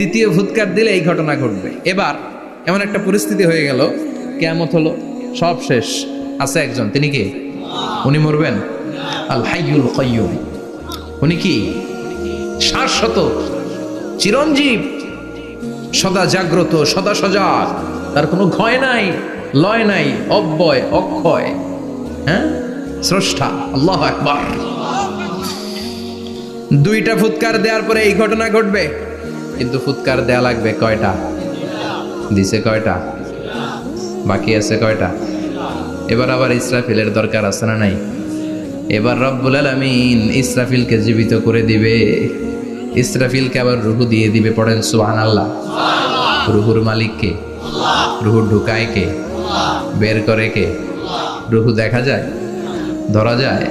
দ্বিতীয় ফুৎকার দিলে এই ঘটনা ঘটবে। এবার এমন একটা পরিস্থিতি হয়ে গেল, কিয়ামত হলো, সব শেষ। আছে একজন, তিনি কি? উনি মরবেন? আল হাইয়ুল কাইয়ুম। উনি কি? শাশ্বত, চিরঞ্জীব, সদা জাগ্রত, সদা সজাগ, তার কোনো ক্ষয় নাই, লয় নাই, অব্যয়, অক্ষয়। হ্যাঁ, স্রষ্টা। আল্লাহু আকবার। দুইটা ফুৎকার দেওয়ার পরে এই ঘটনা ঘটবে, কিন্তু ফুৎকার দেয়া লাগবে কয়টা? দিছে কয়টা? বাকি আছে কয়টা? এবার আবার ইসরাফিলের দরকার আছে না নাই? এবার রব্বুল আলামিন ইসরাফিলকে জীবিত করে দিবে। ইসরাফিলকে আবার রুহু দিয়ে দিবে। পড়েন সুবহানাল্লাহ। রুহুর মালিক কে? রুহু ঢুকায় কে? বের করে কে? রুহু দেখা যায়, ধরা যায়?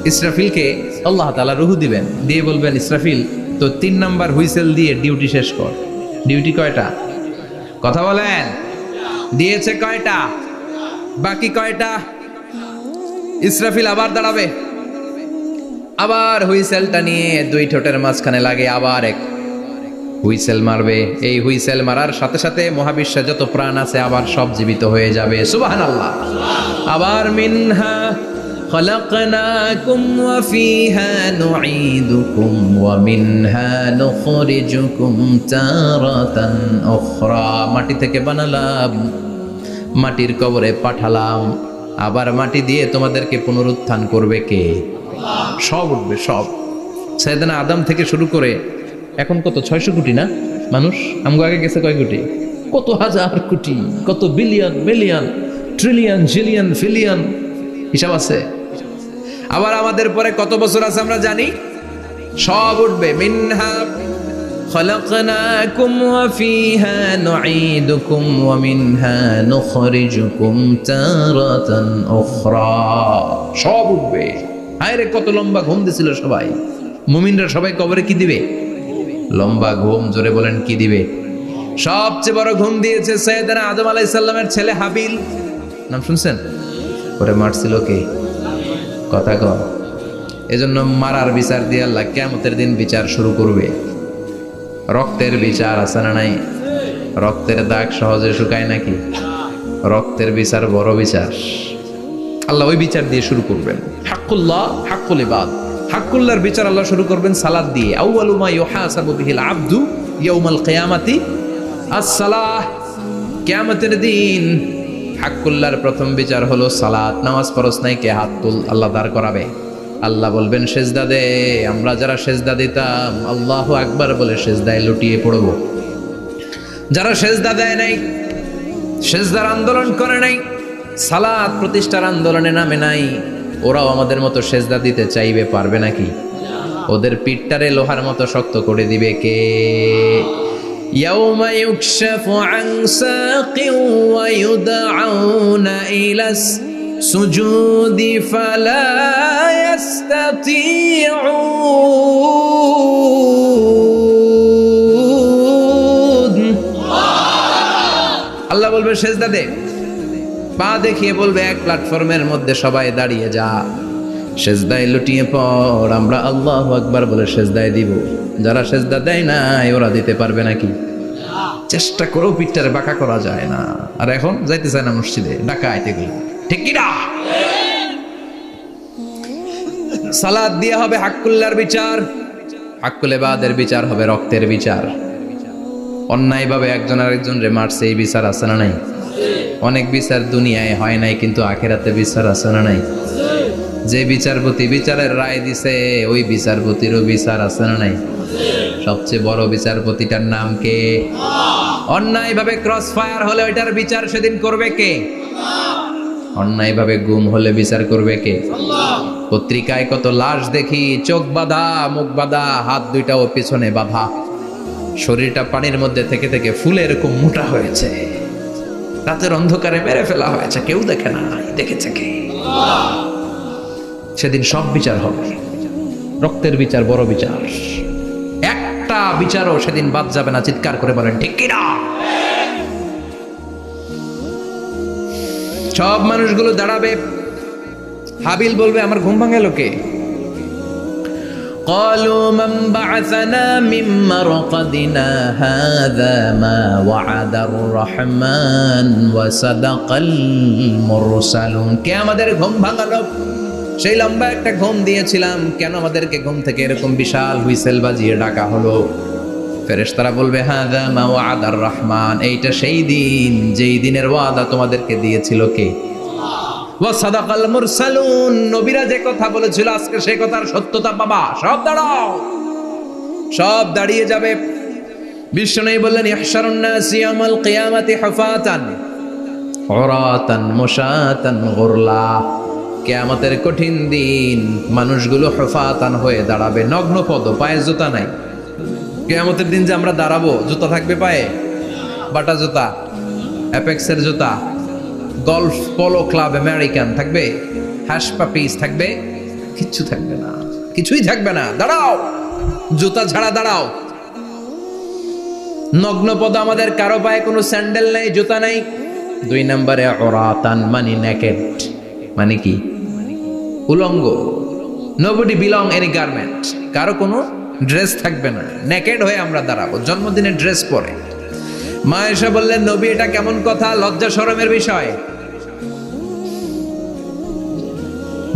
ইসরাফিলকে আল্লাহ তাআলা রুহু দিবেন, দিয়ে বলবেন ইসরাফিল তো 3 নাম্বার হুইসেল দিয়ে ডিউটি শেষ কর। ডিউটি কয়টা? কথা বলেন। দিয়েছে কয়টা? বাকি কয়টা? ইসরাফিল আবার দাঁড়াবে, আবার হুইসেলটা নিয়ে দুই ঠোঁটের মাঝখানে লাগে আবার এক হুইসেল মারবে। এই হুইসেল মারার সাথে সাথে মহাবিশ্বে যত প্রাণ আছে আবার সব জীবিত হয়ে যাবে। সুবহানাল্লাহ। আবার মিনহা খলাকনাকুম ওয়া ফিহা নুঈদুকুম ওয়া মিনহা নুখরিজুকুম তারাতান উখরা। মাটি থেকে বানালাম, মাটির কবরে পাঠালাম, আবার মাটি দিয়ে তোমাদেরকে পুনরুত্থান করবে কে? সব উঠবে, সব। সাইয়েদনা আদম থেকে শুরু করে এখন কত 600 কোটি না মানুষ? আমগো আগে গেছে কয় কোটি? কত হাজার কোটি, কত billion, million, trillion, zillion, pillion, হিসাব আছে। আবার আমাদের পরে কত বছর আছে আমরা জানি? সব উঠবে। মিনহা খলাকনাকুম ওয়া ফিহা নুঈদুকুম ওয়া মিনহা নুখরিজুকুম তারাতান উখরা। সব উঠবে। হায়রে কত লম্বা ঘুম দিছিল সবাই। মুমিনরা সবাই কবরে কি দিবে? লম্বা ঘুম। জোরে বলেন কি দিবে? সবচেয়ে বড় ঘুম দিয়েছে সাইয়েদনা আদম আলাইহিস সালামের ছেলে হাবিল। নাম শুনছেন? পরে মারছিল কে? কথা কর। এজন্য মারার বিচার দিয়ে আল্লাহ কিয়ামতের দিন বিচার শুরু করবে। রক্তের বিচার আছে না নাই? রক্তের দাগ সহজে শুকায় নাকি? রক্তের বিচার বড় বিচার। আল্লাহ ওই বিচার দিয়ে শুরু করবেন। হাক্কুল্লাহ, হাক্কুল ইবাদ। হাক্কুল্লাহর বিচার আল্লাহ শুরু করবেন সালাত দিয়ে। আউয়ালু মা ইউহাসাবু বিহিল আবদু ইয়াউমাল কিয়ামাতি আস-সালাহ। কিয়ামতের দিন হাক্কুল্লাহর প্রথম বিচার হলো সালাত। নামাজ পড়স নাই, কে? হাত তুল। আল্লাহ দাঁড় করাবে। আল্লাহ বলবেন সেজদা দে। আমরা যারা সেজদা দিতাম আল্লাহু আকবার বলে সেজদায় লুটিয়ে পড়ব। যারা সেজদা দেয় নাই, সেজদার আন্দোলন করে নাই, সালাত প্রতিষ্ঠার আন্দোলনে নামে নাই, ওরাও আমাদের মতো সেজদা দিতে চাইবে, পারবে নাকি? ওদের পিঠটারে লোহার মতো শক্ত করে দিবে কে? ইয়াউমা ইউকশাফু আন সাকিন ওয়া ইউদআউনা ইলাস সুজুদি ফালা ইয়াস্তাতিউন। আল্লাহ বলবে সেজদা দে। পা দেখিয়ে বলবে এক প্ল্যাটফর্মের মধ্যে সবাই দাঁড়িয়ে যা, সেজদায় লুটিয়ে পড়। আমরা আল্লাহু আকবার বলে সেজদায় দিব। যারা সেজদা দেয় না ওরা দিতে পারবে নাকি? চেষ্টা করেও পিঠটারে বাঁকা করা যায় না। আর এখন যাইতে চায় না মসজিদে, ডাকাইত এগুলো, ঠিক কি না? সালাত দিয়ে হবে হাক্কুল্লাহর বিচার, হাক্কুল ইবাদের বিচার হবে রক্তের বিচার। অন্যায়ভাবে একজন আরেকজনরে মারছে, এই বিচার আছে না নাই? অনেক বিচার দুনিয়ায় হয় নাই, কিন্তু আখিরাতে বিচার আছে না নাই? যে বিচারপতি বিচারের রায় দিছে ওই বিচারপতিরও বিচার আছে না নাই? সবচেয়ে বড় বিচারপতিটার নাম কে? অন্যায়ভাবে ক্রস ফায়ার হলে ওইটার বিচার সেদিন করবে কে? অন্যায়ভাবে গুম হলে বিচার করবে কে? পত্রিকায় কত লাশ দেখি, চোখ বাঁধা, মুখ বাঁধা, হাত দুইটাও পিছনে বাঁধা, শরীরটা পানির মধ্যে থেকে থেকে ফুলে এরকম মোটা হয়েছে, রাতের অন্ধকারে মেরে ফেলা হয়েছে, কেউ দেখে না। দেখেছে কে? সেদিন সব বিচার হবে। রক্তের বিচার বড় বিচার। একটা বিচারও সেদিন বাদ যাবে না। চিৎকার করে বলেন ঠিক কি না? সব মানুষগুলো দাঁড়াবে। হাবিল বলবে আমার ঘুম ভাঙালো কে? قالوا من بعثنا من مرقدنا هذا ما وعد الرحمن وصدق المرسلون কে আমাদের ঘুম ভাঙালো সেই লম্বা একটা ঘুম দিয়েছিলাম কেন আমাদেরকে ঘুম থেকে এরকম বিশাল হুইসেল বাজিয়ে ডাকা হলো ফেরেশতারা বলবে হাযা মা ওয়াদার রহমান এইটা সেই দিন যেই দিনের ওয়াদা তোমাদেরকে দিয়েছিল কে ওয়া সাদাকাল মুরসালুন নবীরা যে কথা বলেছিল আজকে সেই কথার সত্যতা পাবা সব দাঁড়াও সব দাঁড়িয়ে যাবে বিশ্বনবী বললেন ইহশারুন নাস ইয়াউমাল কিয়ামাতি হুফাতান উরাতান মুশাতান গুরলা কিয়ামতের কঠিন দিন মানুষগুলো হুফাতান হয়ে দাঁড়াবে নগ্ন পদ পায়ে জুতা নাই কিয়ামতের দিন যে আমরা দাঁড়াবো জুতা থাকবে পায়ে বাটা জুতা অ্যাপেক্সের জুতা গলফ পোলো ক্লাব আমেরিকান থাকবে হ্যাশ পাপিস থাকবে কিচ্ছু থাকবে না কিছুই থাকবে না দাঁড়াও জুতা ছাড়া দাঁড়াও নগ্ন পদ আমাদের কারো পায়ে কোনো স্যান্ডেল নেই জুতা নেই 2 নম্বরে উরাতান মানে নেকেড মানে কি উলঙ্গ নোবডি বিলং এনি গার্মেন্ট কারো কোনো ড্রেস থাকবে না নেকেড হয়ে আমরা দাঁড়াবো জন্মদিনের ড্রেস পরে মা এসে বললেন নবী এটা কেমন কথা লজ্জা শরমের বিষয়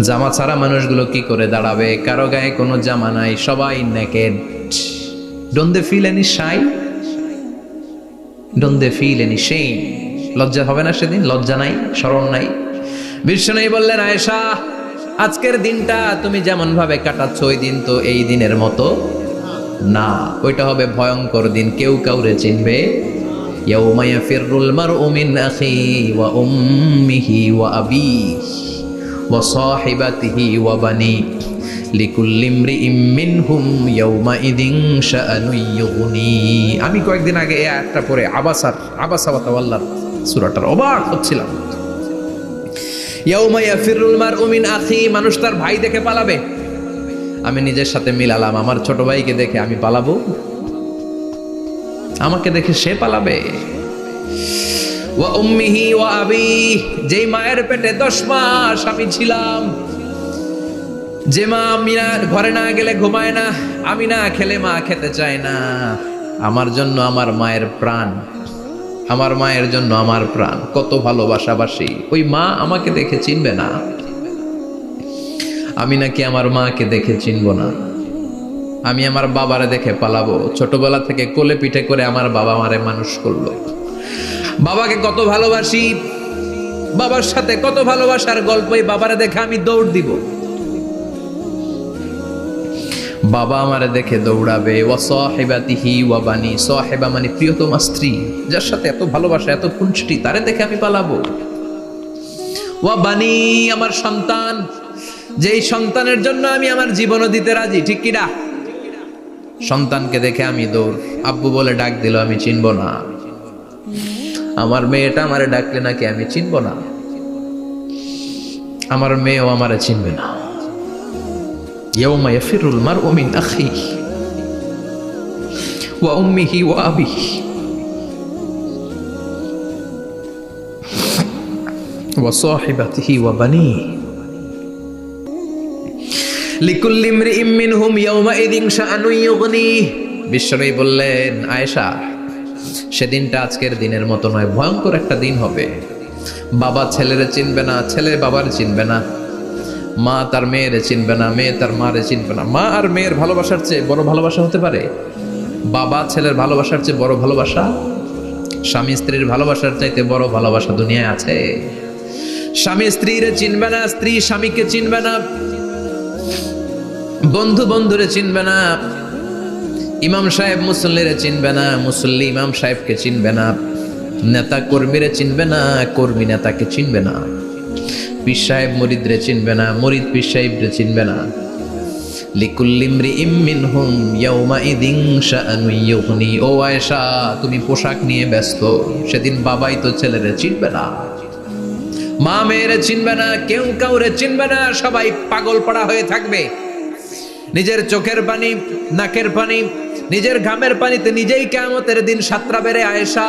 জামা ছাড়া মানুষগুলো কি করে দাঁড়াবে কারো গায়ে কোনো জামা নাই সবাই naked don't they feel any shy don't they feel any shame লজ্জা হবে না সেদিন লজ্জা নাই শরম নাই বিশ্বনবী বললেন আয়েশা আজকের দিনটা তুমি যেমন ভাবে কাটাচ্ছ ওই দিন তো এই দিনের মতো না ওইটা হবে ভয়ঙ্কর দিন কেউ কাউরে চিনবে ইয়াউমা ইয়াফিরুল মারউ মিন আখি ওয়া উম্মিহি ওয়া আবিহি ওয়া সাহিবাতিহি ওয়া বানি লিকুল্লি ইমরিইম মিনহুম ইয়াউমাইযিন শাআনুন ইউগনি আমি কয়েকদিন আগে এই আয়াতটা পড়ে আবাসা ওয়া তাওয়াল্লার সূরাটার অবাক হচ্ছিলাম ইয়াউমা ইয়াফিরুল মারউ মিন আখি মানুষ তার ভাই দেখে পালাবে আমি নিজের সাথে মিলালাম আমার ছোট ভাইকে দেখে আমি পালাবো আমাকে দেখে সে পালাবে ওয়া উম্মিহি ওয়া আবি যেই মায়ের পেটে 10 মাস আমি ছিলাম যে মা আমি না ঘরে না গেলে ঘুমায় না আমি না খেলে মা খেতে চায় না আমার জন্য আমার মায়ের প্রাণ আমার মায়ের জন্য আমার প্রাণ কত ভালোবাসাবাসি ওই মা আমাকে দেখে চিনবে না আমি নাকি আমার মাকে দেখে চিনব না আমি আমার বাবারে দেখে পালাবো ছোটবেলা থেকে কোলে পিঠে করে আমার বাবা আমারে মানুষ করলো বাবাকে কত ভালোবাসি বাবার সাথে কত ভালোবাসার গল্পই বাবারে দেখে আমি দৌড় দিব বাবা আমারে দেখে দৌড়াবে ওয়া সাহিবাতিহি ওয়া বানি সাহিবা মানে প্রিয়তমা স্ত্রী যার সাথে এত ভালোবাসা এত খুনসুটি তারে দেখে আমি পালাবো ওয়া বানি আমার সন্তান যেই সন্তানের জন্য আমি আমার জীবনও দিতে রাজি ঠিক কি না সন্তানকে দেখে আমি দৌড় আব্বু বলে ডাক দিল আমি চিনব না আমার মেয়েটা আমারে ডাকলে নাকি আমি চিনব না আমার মেয়েও আমারে চিনবে না ইয়াউমা ইয়াফিরুল মারউ মিন আখিহি ওয়া উম্মিহি ওয়া আবিহি ওয়া সাহিবাতিহি ওয়া বানিহি লিকুল্লি ইমরিইম মিনহুম ইয়াউমাইযিন শাআনুন ইউগনিহি বিশ্বনবী বললেন আয়েশা সেদিনটা আজকের দিনের মতো নয় ভয়ঙ্কর একটা দিন হবে বাবা ছেলেরে চিনবে না ছেলে বাবার চিনবে না মা তার মেয়েরে চিনবে না মেয়ে তার মারে চিনবে না মা আর মেয়ের ভালোবাসার চেয়ে বড় ভালোবাসা হতে পারে বাবা ছেলের ভালোবাসার চেয়ে বড় ভালোবাসা স্বামী স্ত্রীর ভালোবাসার চাইতে বড় ভালোবাসা দুনিয়ায় আছে স্বামী স্ত্রীরে চিনবে না স্ত্রী স্বামীকে চিনবে না বন্ধু বন্ধুরে চিনবে না ইমাম সাহেব মুসল্লিরে চিনবে না মুসল্লি ইমাম সাহেবকে চিনবে না নেতা কর্মীরে চিনবে না কর্মী নেতাকে চিনবে না পীর সাহেব মুরিদরে চিনবে না মুরিদ পীর সাহেবরে চিনবে না লিকুল্লি ইমরিইম মিনহুম ইয়াউমাইযিন শাআনুন ইউগনি ও আয়েশা তুমি পোশাক নিয়ে ব্যস্ত সেদিন বাবাই তো ছেলেরে চিনবে না মা মেয়েরে চিনবে না কেউ কাউরে চিনবে না সবাই পাগল পড়া হয়ে থাকবে নিজের চোখের পানি নাকের পানি নিজের ঘামের পানিতে নিজেই কিয়ামতের দিন সাতরা বেড়ে আয়েশা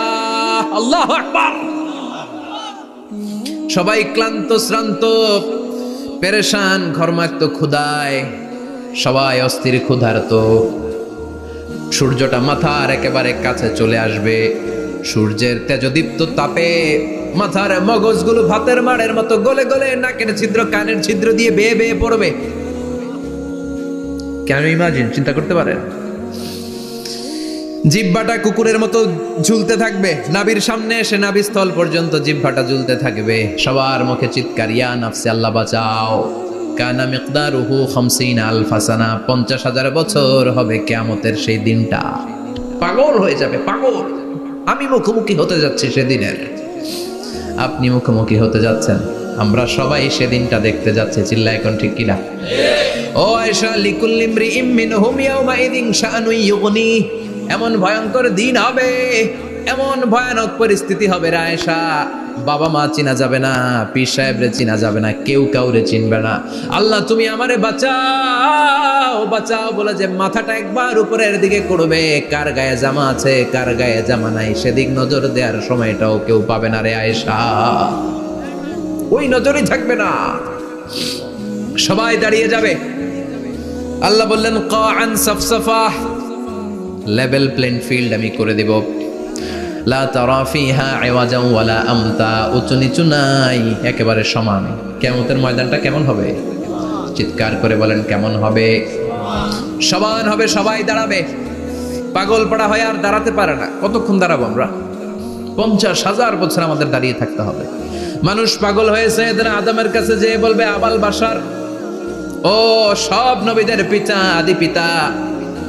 আল্লাহু আকবার সবাই ক্লান্ত শ্রান্ত পেরেশান ঘর্মাক্ত ক্ষুধায় সবাই অস্থির ক্ষুধার্ত। সূর্যটা মাথার একেবারে কাছে চলে আসবে। সূর্যের তেজদীপ্ত তাপে মাথার মগজগুলো ভাতের মাড়ের মতো গলে গলে নাকের ছিদ্র কানের ছিদ্র দিয়ে বেয়ে বেয়ে পড়বে। কেন ইমাজিন, চিন্তা করতে পারেন? জিহ্বাটা কুকুরের মতো ঝুলতে থাকবে, নাভির সামনে এসে নাভিস্থল পর্যন্ত জিহ্বাটা ঝুলতে থাকবে। সবার মুখে চিৎকার, ইয়া নাফসি, আল্লাহ বাঁচাও। কানা মিকদারুহু 50,000 সানা, 50,000 বছর হবে কিয়ামতের সেই দিনটা। পাগল হয়ে যাবে, পাগল। আমি মুখোমুখি হতে যাচ্ছি সেদিনের, আপনি মুখোমুখি হতে যাচ্ছেন, আমরা সবাই সেদিনটা দেখতে যাচ্ছি। চিল্লা এখন ঠিক কিনা? ও আয়েশা, লিকুল্লি ইমরিইম মিনহুম ইয়াউমাইযিন শাআনুন ইউগনি। এমন ভয়ঙ্কর দিন হবে, এমন ভয়ানক পরিস্থিতি হবে রে আয়েশা, বাবা মা চিনা যাবে না, পীর সাহেবরে চিনা যাবে না, কেউ কাউরে চিনবে না। আল্লাহ তুমি আমারে বাঁচাও বাঁচাও বলে যে মাথাটা একবার উপরের দিকে করবে, কার গায়ে জামা আছে কার গায়ে জামা নাই সেদিক নজর দেওয়ার সময়টাও কেউ পাবে না রে আয়েশা। ওই নজরই থাকবে না, সবাই দাঁড়িয়ে যাবে। আল্লাহ বললেন কাআন সাফসাফা, লেভেল প্লেন ফিল্ড আমি করে দিব। লা তারা ফিহা ইওয়াজান ওয়ালা আমতা, উঁচু নিচু নাই, একেবারে সমান। কিয়ামতের ময়দানটা কেমন হবে? চিৎকার করে বলেন কেমন হবে? সমান হবে, সবাই দাঁড়াবে। পাগল পাড়া হয়ে আর দাঁড়াতে পারে না। কতক্ষণ দাঁড়াবো আমরা? 50,000 বছর আমাদের দাঁড়িয়ে থাকতে হবে। মানুষ পাগল হয়েছে, আদমের কাছে যেয়ে বলবে আবাল বাশার, ও সব নবীদের পিতা, আদি পিতা,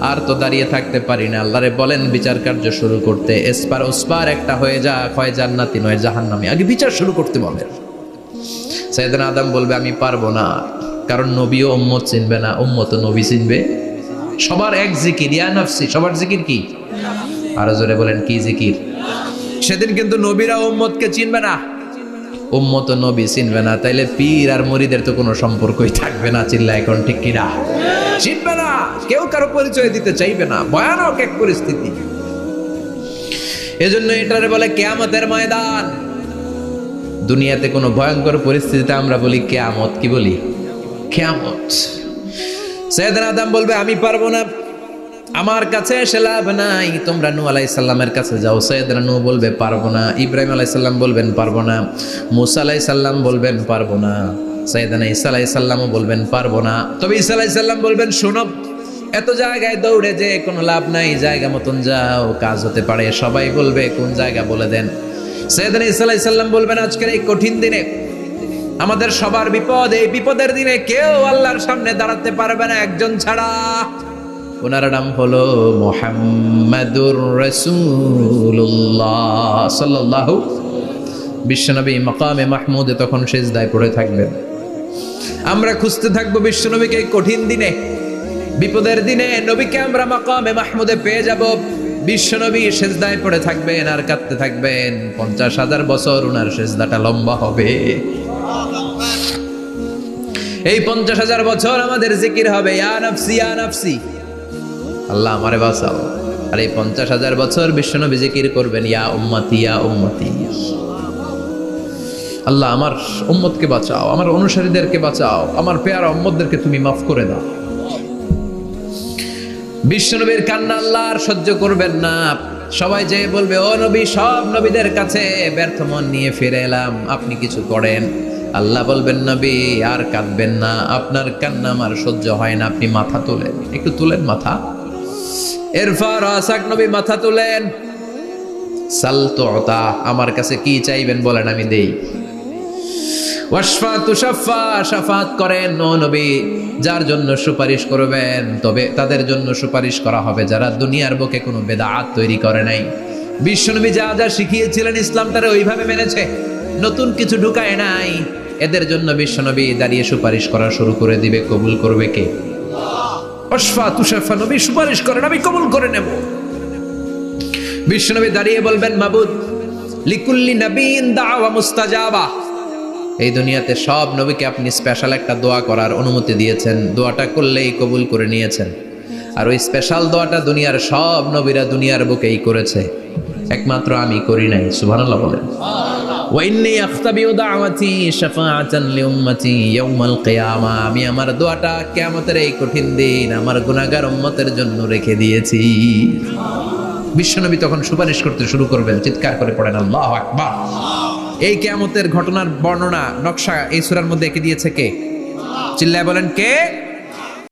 আর তো দাঁড়িয়ে থাকতে পারি না। আল্লাহরে বলেন বিচার কার্য শুরু করতে। এসপার ওসপার একটা হয়ে যা, হয় জান্নাতি নয় জাহান্নামী, আগে বিচার শুরু করতে বলেন। সাইয়েদনা আদম বলবে আমি পারবো না, কারণ নবীও উম্মত চিনবে না, উম্মত নবী চিনবে। সবার এক জিকির, ইয়া নাফসি। সবার জিকির কি? আরো জোরে বলেন কি জিকির? সেদিন কিন্তু নবীরা উম্মতকে চিনবে না, উম্মত নবী চিনবে না, তাইলে পীর আর মুরিদের তো কোনো সম্পর্কই থাকবে না। চিল্লা এখন ঠিক কিনা? চিনবে না, কেউ কারো পরিচয় দিতে চাইবে না। ভয়ানক এক পরিস্থিতি। এজন্য এটারে বলে কিয়ামতের ময়দান। দুনিয়াতে কোনো ভয়ঙ্কর পরিস্থিতিতে আমরা বলি কিয়ামত, কি বলি? কিয়ামত। সাইয়েদনা আদম বলবে আমি পারবো না, আমার কাছে এসে লাভ নাই, তোমরা নূহ আলাইহিস সালামের কাছে যাও। সাইয়েদনা নূহ বলবে পারবো না, ইব্রাহিম আলাইহিস সালাম বলবেন পারবো না, মূসা আলাইহিস সালাম বলবেন পারবো না, সাইয়েদনা ঈসা আলাইহিস সালামও বলবেন পারবো না। তবে ঈসা আলাইহিস সালাম বলবেন শোনো, এত জায়গায় দৌড়ে যে কোনো লাভ নাই, জায়গা মতন যাও, কাজ হতে পারে। সবাই বলবে কোন জায়গা বলে দেন। সাইয়েদনা ঈসা আলাইহিস সালাম বলবেন আজকের এই কঠিন দিনে আমাদের সবার বিপদ, এই বিপদের দিনে কেউ আল্লাহর সামনে দাঁড়াতে পারবে না একজন ছাড়া। ওনার নাম হলো মুহাম্মাদুর রাসূলুল্লাহ সাল্লাল্লাহু। বিশ্বনবী মাকামে মাহমুদে তখন সিজদায় পড়ে থাকবেন। আমরা খুঁজতে থাকবো বিশ্বনবীকে এই কঠিন দিনে, বিপদের দিনে নবীকে আমরা মাকামে মাহমুদে পেয়ে যাব। বিশ্বনবী সিজদায় পড়ে থাকবেন আর কাঁদতে থাকবেন। 50,000 বছর ওনার সিজদাটা লম্বা হবে। এই 50,000 বছর আমাদের জিকির হবে ইয়া নাফসি ইয়া নাফসি, আল্লাহ আমারে বাঁচাও। আর এই 50,000 বছর বিশ্বনবী জিকির করবেন ইয়া উম্মতি ইয়া উম্মতি, আল্লাহ আমার উম্মতকে বাঁচাও, আমার অনুসারীদেরকে বাঁচাও, আমার পেয়ারা উম্মতদেরকে তুমি মাফ করে দাও। বিশ্বনবীর কান্না আল্লাহ আর সহ্য করবেন না। সবাই যে বলবে ও নবী, সব নবীদের কাছে ব্যর্থ মন নিয়ে ফিরে এলাম, আপনি কিছু করেন। আল্লাহ বলবেন নবী আর কাঁদবেন না, আপনার কান্না আমার সহ্য হয় না, আপনি মাথা তোলেন, একটু তুলেন মাথা। এরফা রাসাক, নবী মাথা তুলেন। সাল তুতা, আমার কাছে কি চাইবেন বলেন আমি দেই। ওয়াশফা তুশাফা, শাফাত করেন ও নবী, যার জন্য সুপারিশ করবেন তবে তাদের জন্য সুপারিশ করা হবে যারা দুনিয়ার বুকে কোনো বেদাত তৈরি করে নাই। বিশ্বনবী যা যা শিখিয়েছিলেন ইসলামটারে ওইভাবে মেনেছে, নতুন কিছু ঢুকায় নাই। এদের জন্য বিশ্বনবী দাঁড়িয়ে সুপারিশ করা শুরু করে দিবে। কবুল করবে কে? ওয়াশফা তুশাফা, নবী সুপারিশ করেন, আমি কবুল করে নেব। বিশ্বনবী দাঁড়িয়ে বলবেন মাবুদ লিকুল্লি নবীন দাওয়া মুস্তাজাবা, এই দুনিয়াতে সব নবীকে আপনি স্পেশাল একটা দোয়া করার অনুমতি দিয়েছেন, দোয়াটা করলেই কবুল করে নিয়েছেন। আর ওই স্পেশাল দোয়াটা দুনিয়ার সব নবীরা দুনিয়ার বুকেই করেছে। একমাত্র আমি করি নাই। সুবহানাল্লাহ বলেন। ওয়া ইন্নী আখতাবিউ দাওয়াতি শাফাআতান লিউম্মতি ইয়াউমাল কিয়ামা, আমি আমার দোয়াটা কিয়ামতের এই কঠিন দিন আমার গুনাহগার উম্মতের জন্য রেখে দিয়েছি। বিশ্বনবী তখন সুপারিশ করতে শুরু করবেন, চিৎকার করে পড়েন আল্লাহু আকবার। এই কিয়ামতের ঘটনার বর্ণনা নকশা এই সূরার মধ্যে এঁকে দিয়েছে কে? চিল্লায় বলেন কে?